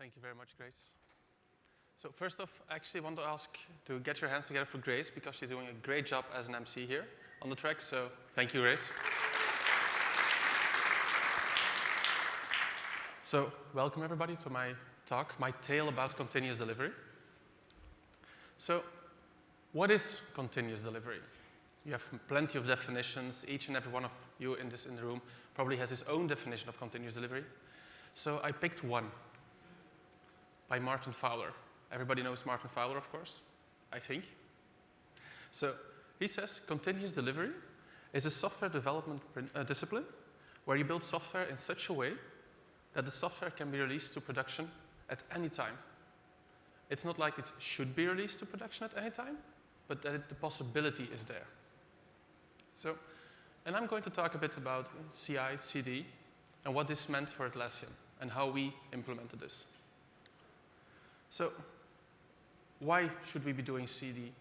Thank you very much, Grace. So first off, I actually want to ask to get your hands together for Grace because she's doing a great job as an MC here on the track. So thank you, Grace. So welcome everybody to my talk, my tale about continuous delivery. So what is continuous delivery? You have plenty of definitions. Each and every one of you in the room probably has his own definition of continuous delivery. So I picked one by Martin Fowler. Everybody knows Martin Fowler, of course, I think. So he says continuous delivery is a software development discipline where you build software in such a way that the software can be released to production at any time. It's not like it should be released to production at any time, but that the possibility is there. So, and I'm going to talk a bit about CI, CD, and what this meant for Atlassian, and how we implemented this. So, why should we be doing CD?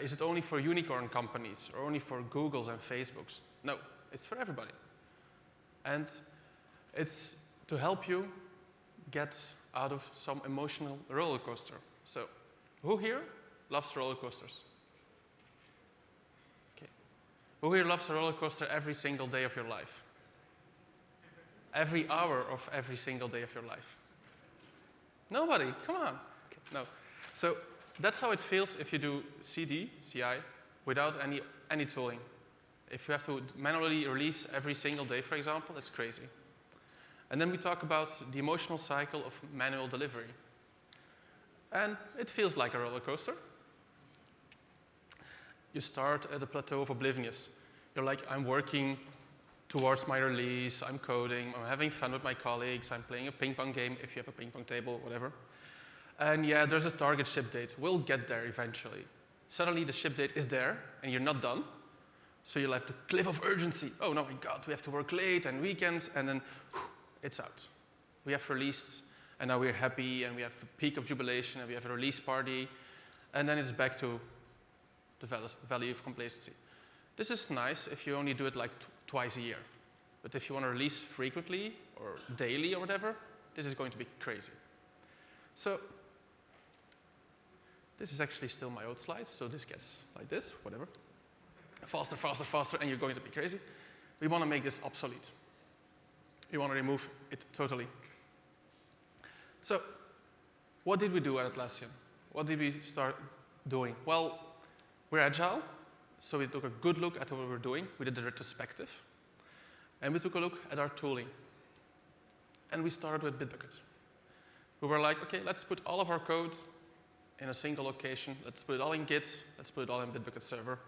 Is it only for unicorn companies, or only for Googles and Facebooks? No, it's for everybody. And it's to help you get out of some emotional roller coaster. So, who here loves roller coasters? Okay. Who here loves a roller coaster every single day of your life? Every hour of every single day of your life? Nobody, come on. Okay, no. So that's how it feels if you do CD, CI, without any tooling. If you have to manually release every single day, for example, that's crazy. And then we talk about the emotional cycle of manual delivery. And it feels like a roller coaster. You start at the plateau of oblivion. You're like, I'm working towards my release, I'm coding, I'm having fun with my colleagues, I'm playing a ping pong game, if you have a ping pong table, whatever. And yeah, there's a target ship date. We'll get there eventually. Suddenly the ship date is there, and you're not done. So you'll have the cliff of urgency. Oh no, my God, we have to work late and weekends, and then whew, it's out. We have released, and now we're happy, and we have a peak of jubilation, and we have a release party, and then it's back to the value of complacency. This is nice if you only do it like twice a year. But if you want to release frequently, or daily, or whatever, this is going to be crazy. So this is actually still my old slides, so this gets like this, whatever. Faster, faster, faster, and you're going to be crazy. We want to make this obsolete. We want to remove it totally. So what did we do at Atlassian? What did we start doing? Well, we're agile, so we took a good look at what we were doing. We did a retrospective, and we took a look at our tooling. And we started with BitBucket. We were like, okay, let's put all of our code in a single location. Let's put it all in Git. Let's put it all in BitBucket Server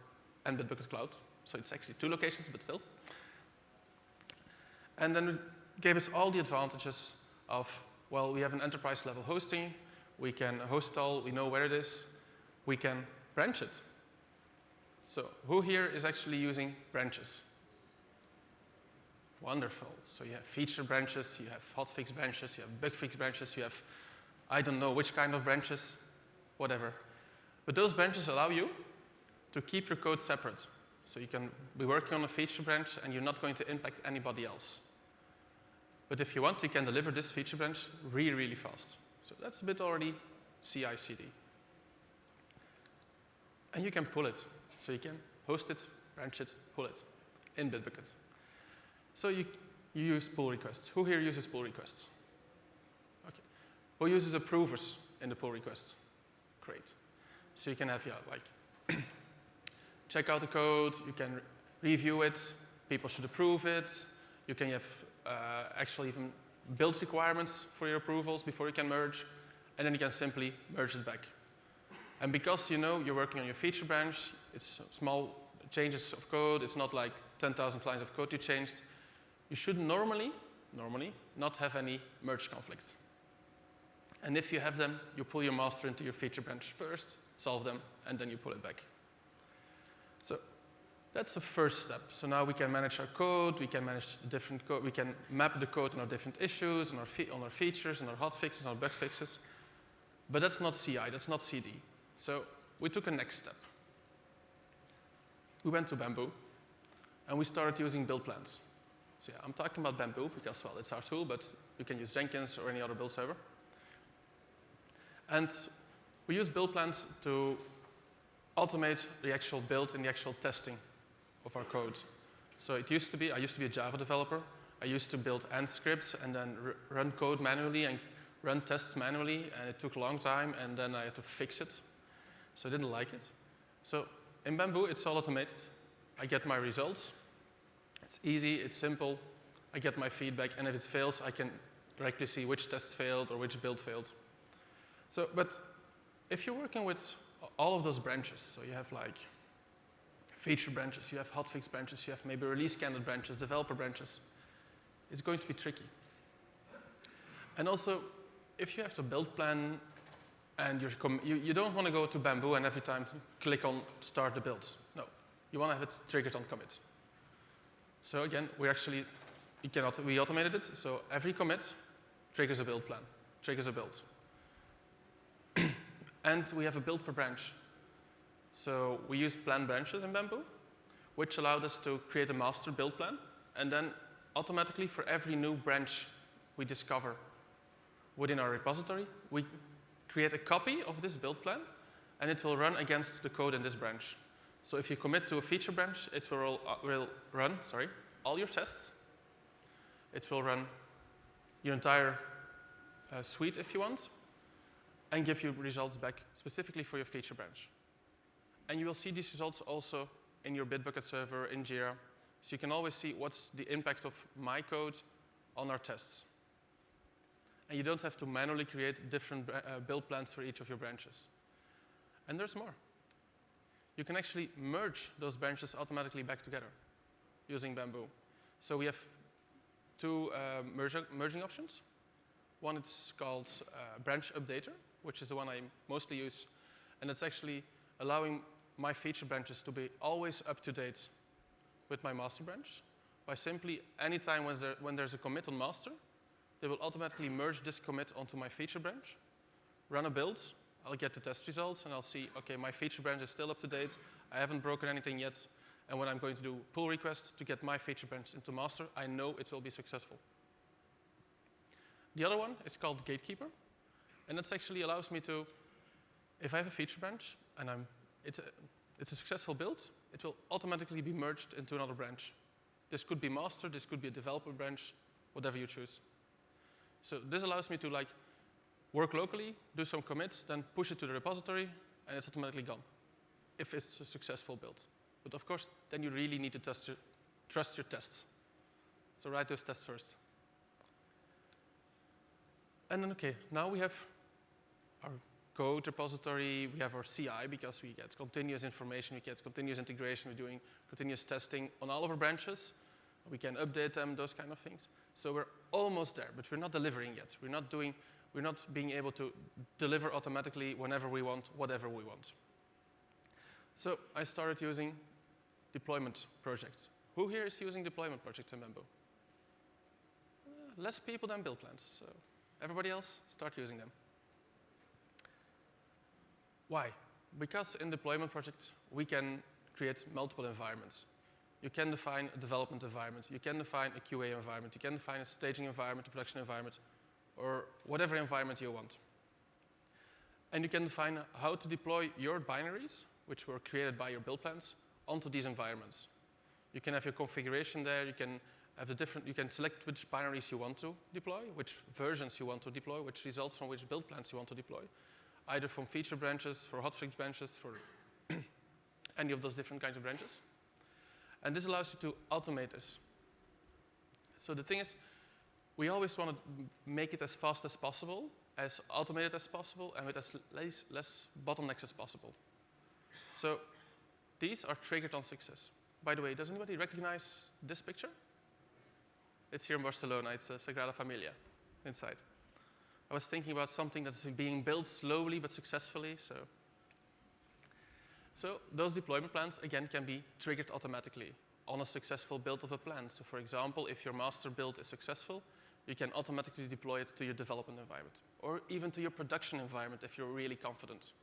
and BitBucket Cloud. So it's actually 2 locations, but still. And then it gave us all the advantages of, well, we have an enterprise-level hosting. We can host it all. We know where it is. We can branch it. So who here is actually using branches? Wonderful. So you have feature branches, you have hotfix branches, you have bugfix branches, you have I don't know which kind of branches, whatever. But those branches allow you to keep your code separate. So you can be working on a feature branch and you're not going to impact anybody else. But if you want, you can deliver this feature branch really, really fast. So that's a bit already CI/CD. And you can pull it. So you can host it, branch it, pull it in BitBucket. So you use pull requests. Who here uses pull requests? Okay. Who uses approvers in the pull requests? Great. So you can have, like, check out the code, you can review it, people should approve it, you can have actually even build requirements for your approvals before you can merge, and then you can simply merge it back. And because you know you're working on your feature branch, it's small changes of code, it's not like 10,000 lines of code you changed, you should normally not have any merge conflicts. And if you have them, you pull your master into your feature branch first, solve them, and then you pull it back. So that's the first step. So now we can manage our code, we can manage the different code, we can map the code on our different issues, on our features, on our hotfixes, on our bug fixes. But that's not CI, that's not CD. So we took a next step. We went to Bamboo, and we started using build plans. So yeah, I'm talking about Bamboo because, well, it's our tool, but you can use Jenkins or any other build server. And we use build plans to automate the actual build and the actual testing of our code. So I used to be a Java developer. I used to build Ant scripts and then run code manually and run tests manually, and it took a long time, and then I had to fix it. So I didn't like it. So in Bamboo, it's all automated. I get my results. It's easy, it's simple. I get my feedback, and if it fails, I can directly see which test failed or which build failed. So, but if you're working with all of those branches, so you have like feature branches, you have hotfix branches, you have maybe release candidate branches, developer branches, it's going to be tricky. And also, if you have to build plan and you don't want to go to Bamboo and every time click on start the build. No, you want to have it triggered on commit. So again, we automated it, so every commit triggers a build plan, triggers a build. And we have a build per branch. So we use plan branches in Bamboo, which allowed us to create a master build plan, and then automatically for every new branch we discover within our repository, we create a copy of this build plan, and it will run against the code in this branch. So if you commit to a feature branch, it will run all your tests. It will run your entire suite if you want, and give you results back specifically for your feature branch. And you will see these results also in your BitBucket server, in Jira, so you can always see what's the impact of my code on our tests. And you don't have to manually create different build plans for each of your branches. And there's more. You can actually merge those branches automatically back together using Bamboo. So we have two merging options. One is called branch updater, which is the one I mostly use. And it's actually allowing my feature branches to be always up to date with my master branch by simply, anytime when there's a commit on master, they will automatically merge this commit onto my feature branch, run a build, I'll get the test results, and I'll see, okay, my feature branch is still up to date, I haven't broken anything yet, and when I'm going to do pull requests to get my feature branch into master, I know it will be successful. The other one is called Gatekeeper, and that actually allows me to, if I have a feature branch and it's a successful build, it will automatically be merged into another branch. This could be master, this could be a developer branch, whatever you choose. So this allows me to work locally, do some commits, then push it to the repository, and it's automatically gone, if it's a successful build. But of course, then you really need to trust your tests. So write those tests first. And then, okay, now we have our code repository, we have our CI, because we get continuous information, we get continuous integration, we're doing continuous testing on all of our branches. We can update them, those kind of things. So we're almost there, but we're not delivering yet. We're not being able to deliver automatically whenever we want, whatever we want. So I started using deployment projects. Who here is using deployment projects in Bamboo? Less people than build plans, so everybody else, start using them. Why? Because in deployment projects, we can create multiple environments. You can define a development environment, you can define a QA environment, you can define a staging environment, a production environment, or whatever environment you want. And you can define how to deploy your binaries, which were created by your build plans, onto these environments. You can have your configuration there, you can have you can select which binaries you want to deploy, which versions you want to deploy, which results from which build plans you want to deploy, either from feature branches, for hotfix branches, for any of those different kinds of branches. And this allows you to automate this. So the thing is, we always want to make it as fast as possible, as automated as possible, and with as less bottlenecks as possible. So these are triggered on success. By the way, does anybody recognize this picture? It's here in Barcelona. It's Sagrada Familia inside. I was thinking about something that's being built slowly but successfully. So those deployment plans, again, can be triggered automatically on a successful build of a plan. So for example, if your master build is successful, you can automatically deploy it to your development environment, or even to your production environment if you're really confident.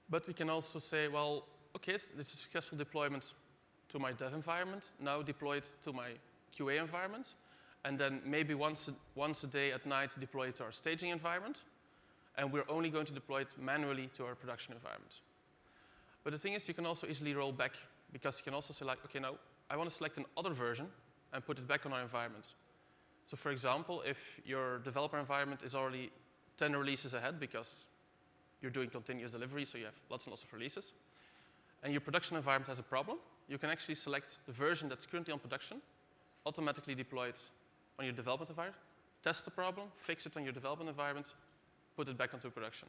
But we can also say, well, okay, it's a successful deployment to my dev environment. Now deploy it to my QA environment. And then maybe once a day at night, deploy it to our staging environment. and we're only going to deploy it manually to our production environment. But the thing is, you can also easily roll back, because you can also say, like, okay, now I want to select another version and put it back on our environment. So for example, if your developer environment is already 10 releases ahead because you're doing continuous delivery, so you have lots and lots of releases, and your production environment has a problem, you can actually select the version that's currently on production, automatically deploy it on your development environment, test the problem, fix it on your development environment, put it back onto production,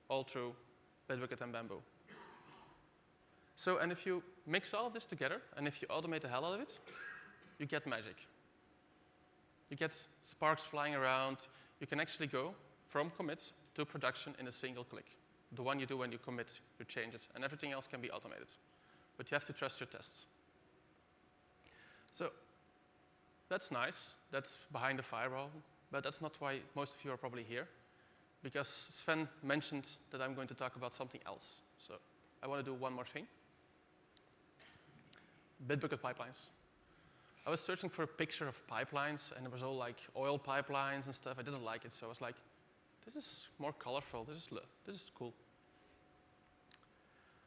all through BitBucket and Bamboo. So, and if you mix all of this together, and if you automate the hell out of it, you get magic. You get sparks flying around. You can actually go from commit to production in a single click. The one you do when you commit your changes, and everything else can be automated. But you have to trust your tests. So that's nice. That's behind the firewall. But that's not why most of you are probably here, because Sven mentioned that I'm going to talk about something else. So I want to do one more thing. BitBucket pipelines. I was searching for a picture of pipelines, and it was all like oil pipelines and stuff. I didn't like it, so I was like, this is more colorful. This is cool.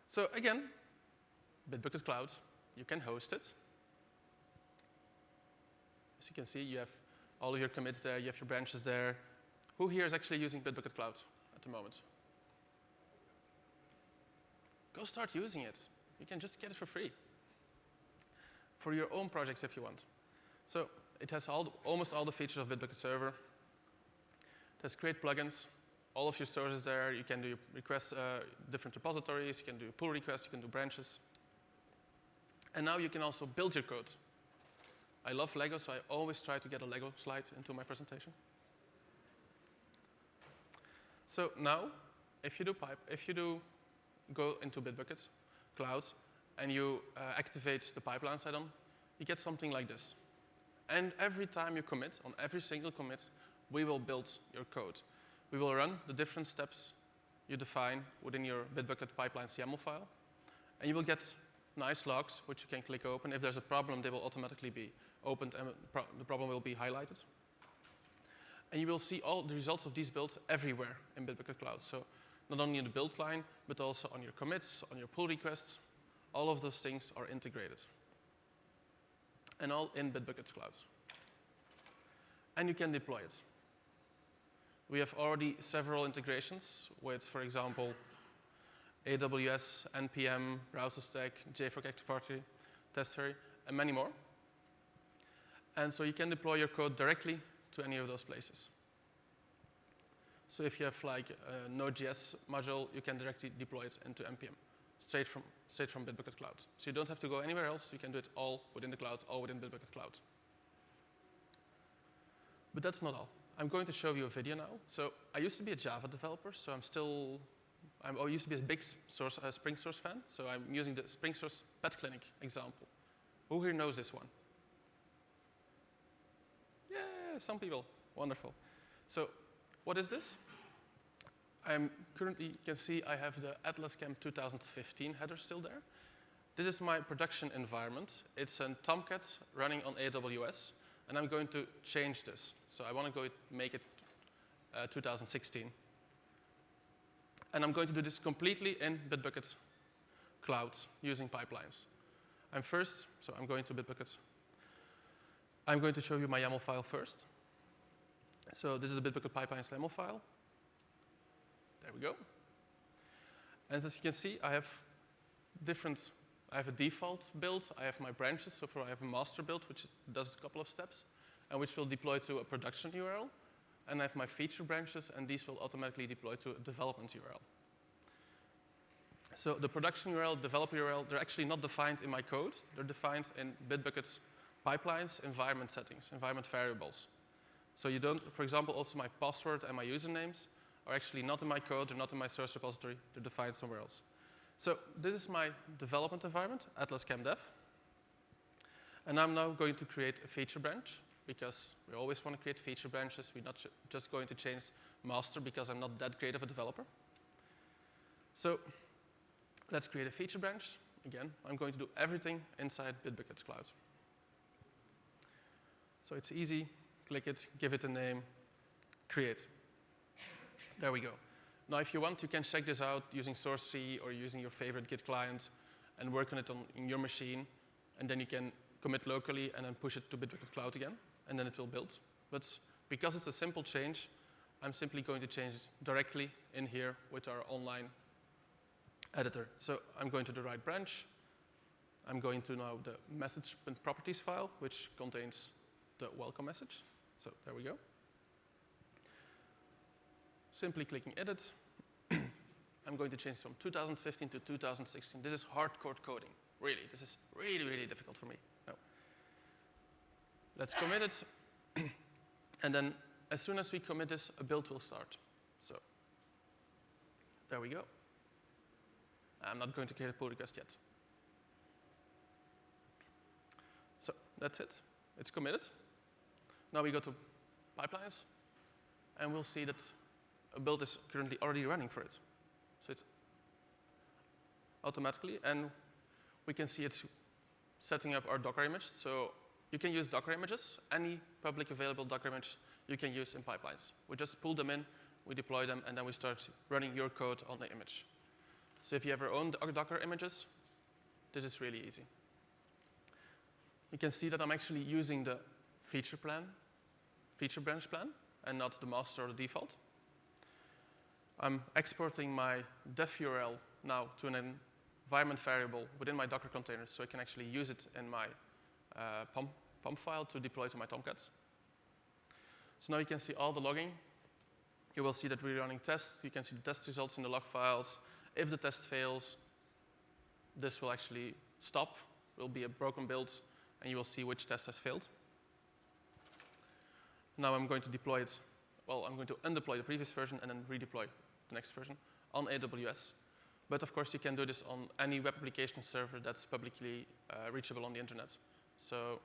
So again, BitBucket Cloud, you can host it. As you can see, you have all of your commits there, you have your branches there. Who here is actually using BitBucket Cloud at the moment? Go start using it. You can just get it for free. For your own projects if you want. So it has almost all the features of BitBucket Server. It has great plugins, all of your sources there. You can do requests, different repositories. You can do pull requests. You can do branches. And now you can also build your code. I love Lego, so I always try to get a Lego slide into my presentation. So now, if you do go into BitBucket Clouds, and you activate the pipelines add-on, you get something like this. And every time you commit, on every single commit, we will build your code. We will run the different steps you define within your BitBucket pipelines YAML file. And you will get nice logs, which you can click open. If there's a problem, they will automatically be opened, and the problem will be highlighted. And you will see all the results of these builds everywhere in BitBucket Cloud. So not only in the build line, but also on your commits, on your pull requests. All of those things are integrated. And all in BitBucket Clouds. And you can deploy it. We have already several integrations with, for example, AWS, NPM, Browser Stack, JFrog Active Directory, Testfairy, and many more. And so you can deploy your code directly to any of those places. So if you have like a Node.js module, you can directly deploy it into NPM. Straight from BitBucket Cloud. So you don't have to go anywhere else. You can do it all within the cloud, all within BitBucket Cloud. But that's not all. I'm going to show you a video now. So I used to be a Java developer, so I used to be a big Spring Source fan, so I'm using the Spring Source Pet Clinic example. Who here knows this one? Yeah, some people. Wonderful. So what is this? I'm currently, you can see I have the Atlassian 2015 header still there. This is my production environment. It's a Tomcat running on AWS, and I'm going to change this. So I want to go make it 2016. And I'm going to do this completely in BitBucket Cloud using pipelines. I'm going to BitBucket. I'm going to show you my YAML file first. So this is the BitBucket pipelines YAML file. There we go. And as you can see, I have a default build. I have my branches. So I have a master build, which does a couple of steps, and which will deploy to a production URL. And I have my feature branches, and these will automatically deploy to a development URL. So the production URL, developer URL, they're actually not defined in my code. They're defined in BitBucket pipelines, environment settings, environment variables. So you don't, for example, also my password and my usernames are actually not in my code, they're not in my source repository, they're defined somewhere else. So this is my development environment, Atlassian Dev. And I'm now going to create a feature branch, because we always want to create feature branches. We're not just going to change master because I'm not that great of a developer. So let's create a feature branch. Again, I'm going to do everything inside BitBucket Cloud. So it's easy. Click it, give it a name, create. There we go. Now, if you want, you can check this out using source.c or using your favorite Git client and work on it in your machine. And then you can commit locally and then push it to BitBucket Cloud again, and then it will build. But because it's a simple change, I'm simply going to change it directly in here with our online editor. So I'm going to the right branch. I'm going to now the message and properties file, which contains the welcome message. So there we go. Simply clicking edit. I'm going to change from 2015 to 2016. This is hardcore coding. Really, this is really, really difficult for me. No. Let's commit it. And then as soon as we commit this, a build will start. So there we go. I'm not going to create a pull request yet. So that's it. It's committed. Now we go to pipelines, and we'll see that a build is currently already running for it. So it's automatically, and we can see it's setting up our Docker image. So you can use Docker images. Any public available Docker image you can use in pipelines. We just pull them in, we deploy them, and then we start running your code on the image. So if you ever own Docker images, this is really easy. You can see that I'm actually using the feature branch plan, and not the master or the default. I'm exporting my def URL now to an environment variable within my Docker container, so I can actually use it in my POM file to deploy to my Tomcats. So now you can see all the logging. You will see that we're running tests. You can see the test results in the log files. If the test fails, this will actually stop. It will be a broken build, and you will see which test has failed. Now I'm going to deploy it. Well, I'm going to undeploy the previous version and then redeploy the next version on AWS. But of course, you can do this on any web application server that's publicly reachable on the internet. So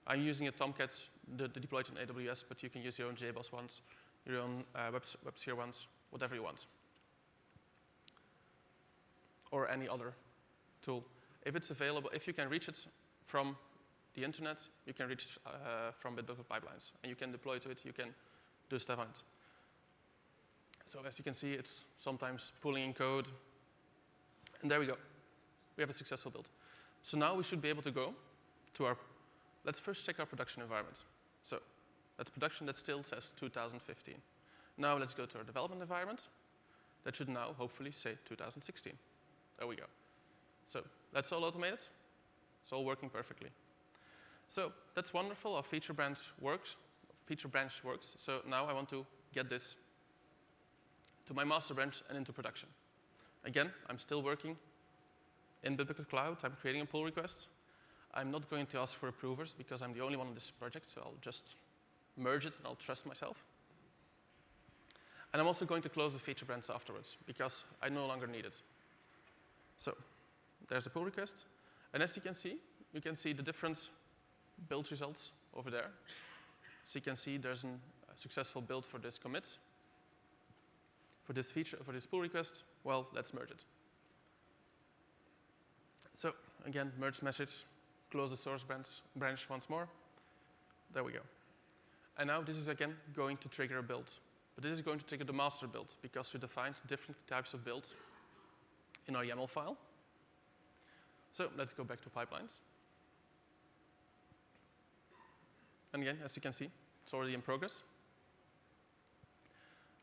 I'm using a Tomcat deployed on AWS, but you can use your own JBoss ones, your own WebSphere ones, whatever you want. Or any other tool. If it's available, if you can reach it from the internet, you can reach it from BitBucket pipelines. And you can deploy to it, you can do stuff on it. So as you can see, it's sometimes pulling in code. And there we go. We have a successful build. So now we should be able to go to our, let's first check our production environment. So that's production that still says 2015. Now let's go to our development environment. That should now hopefully say 2016. There we go. So that's all automated. It's all working perfectly. So that's wonderful. Our feature branch works. So now I want to get this to my master branch and into production. Again, I'm still working in BitBucket Cloud. I'm creating a pull request. I'm not going to ask for approvers because I'm the only one in this project, so I'll just merge it and I'll trust myself. And I'm also going to close the feature branch afterwards because I no longer need it. So there's the pull request. And as you can see the different build results over there. So you can see there's a successful build for this commit. For this feature, for this pull request, well, let's merge it. So again, merge message, close the source branch once more. There we go. And now this is again going to trigger a build. But this is going to trigger the master build because we defined different types of builds in our YAML file. So let's go back to pipelines. And again, as you can see, it's already in progress.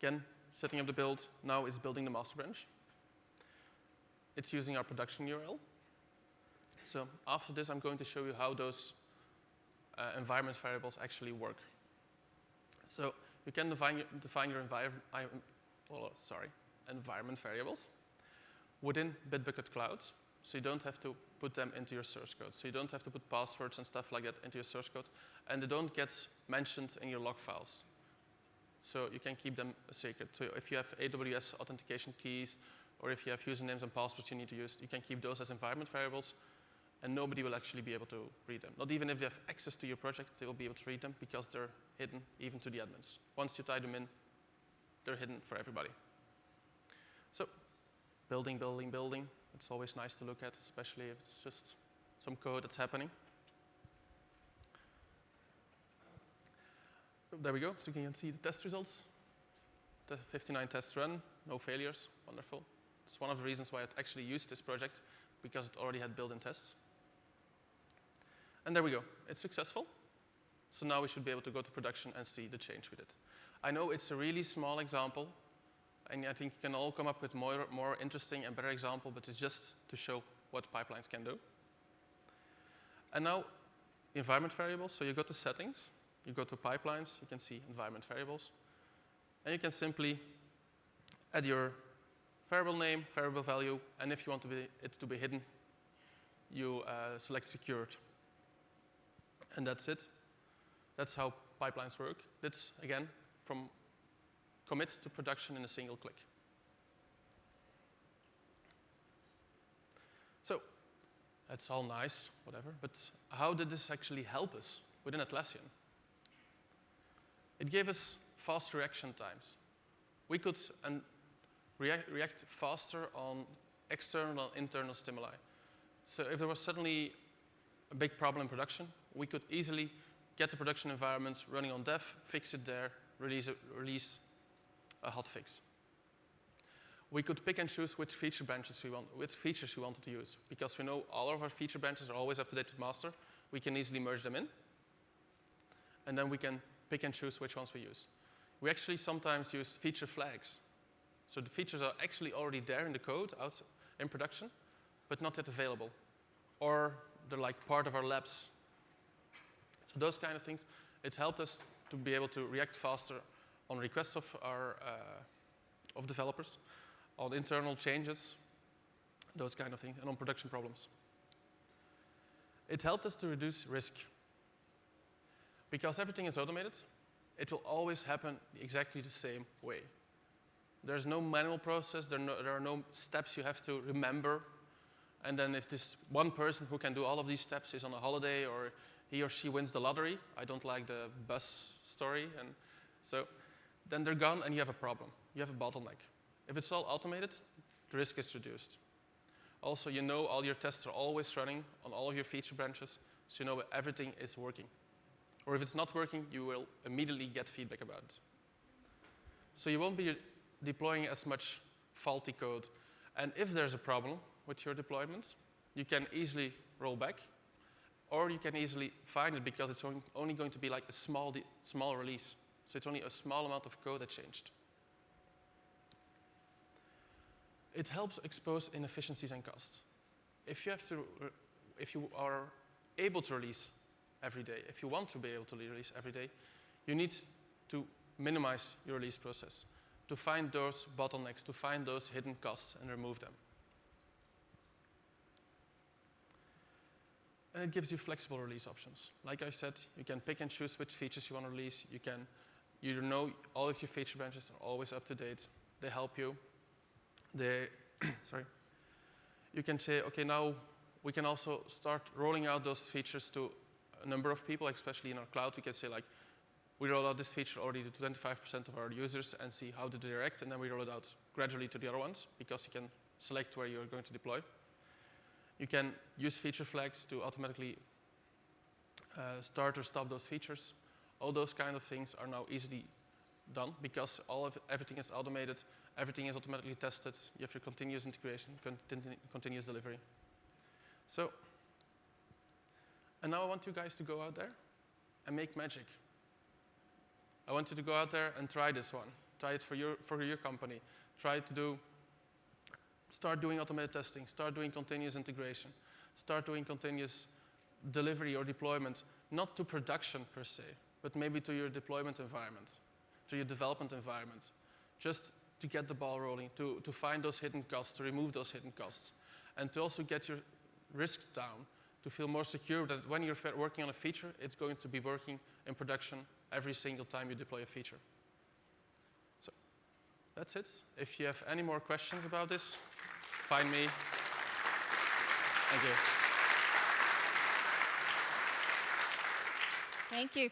Again, setting up the build now is building the master branch. It's using our production URL. So after this, I'm going to show you how those environment variables actually work. So you can define your environment variables within BitBucket Clouds. So you don't have to put them into your source code. So you don't have to put passwords and stuff like that into your source code. And they don't get mentioned in your log files. So you can keep them a secret. So if you have AWS authentication keys, or if you have usernames and passwords you need to use, you can keep those as environment variables, and nobody will actually be able to read them. Not even if they have access to your project, they will be able to read them because they're hidden even to the admins. Once you tie them in, they're hidden for everybody. So building, building, building. It's always nice to look at, especially if it's just some code that's happening. There we go. So you can see the test results 59 tests run, no failures, wonderful. It's one of the reasons why I actually used this project, because it already had built-in tests. And there we go, it's successful. So now we should be able to go to production and see the change we did. I know it's a really small example, and I think you can all come up with more interesting and better example, but it's just to show what pipelines can do. And now, environment variables. So you go to settings, you go to pipelines, you can see environment variables. And you can simply add your variable name, variable value, and if you want it to be hidden, you select secured. And that's it. That's how pipelines work. That's, again, from commit to production in a single click. So that's all nice, whatever, but how did this actually help us within Atlassian? It gave us fast reaction times. We could react faster on external and internal stimuli. So if there was suddenly a big problem in production, we could easily get the production environment running on dev, fix it there, release a hotfix. We could pick and choose which feature branches which features we wanted to use. Because we know all of our feature branches are always up to date with master, we can easily merge them in. And then we can pick and choose which ones we use. We actually sometimes use feature flags. So the features are actually already there in the code, in production, but not yet available. Or they're like part of our labs. So those kind of things, it helped us to be able to react faster on requests of our of developers, on internal changes, those kind of things, and on production problems. It helped us to reduce risk. Because everything is automated, it will always happen exactly the same way. There's no manual process, there are no steps you have to remember. And then if this one person who can do all of these steps is on a holiday or he or she wins the lottery, I don't like the bus story, and so then they're gone and you have a problem. You have a bottleneck. If it's all automated, the risk is reduced. Also, you know all your tests are always running on all of your feature branches, so you know everything is working. Or if it's not working, you will immediately get feedback about it. So you won't be deploying as much faulty code. And if there's a problem with your deployment, you can easily roll back, or you can easily find it because it's only going to be like a small release. So it's only a small amount of code that changed. It helps expose inefficiencies and costs. If you are able to release every day, if you want to be able to release every day, you need to minimize your release process, to find those bottlenecks, to find those hidden costs and remove them. And it gives you flexible release options. Like I said, you can pick and choose which features you want to release. You know all of your feature branches are always up to date. They help you. You can say, okay, now we can also start rolling out those features to a number of people, especially in our cloud. We can say, like, we roll out this feature already to 25% of our users and see how they react, and then we roll it out gradually to the other ones, because you can select where you're going to deploy. You can use feature flags to automatically start or stop those features. All those kind of things are now easily done because everything is automated, everything is automatically tested. You have your continuous integration, continuous delivery. So, and now I want you guys to go out there and make magic. I want you to go out there and try this one. Try it for your company. Start doing automated testing. Start doing continuous integration. Start doing continuous delivery or deployment, not to production per se, but maybe to your deployment environment, to your development environment, just to get the ball rolling, to find those hidden costs, to remove those hidden costs, and to also get your risks down, to feel more secure that when you're working on a feature, it's going to be working in production every single time you deploy a feature. So that's it. If you have any more questions about this, find me. Thank you. Thank you.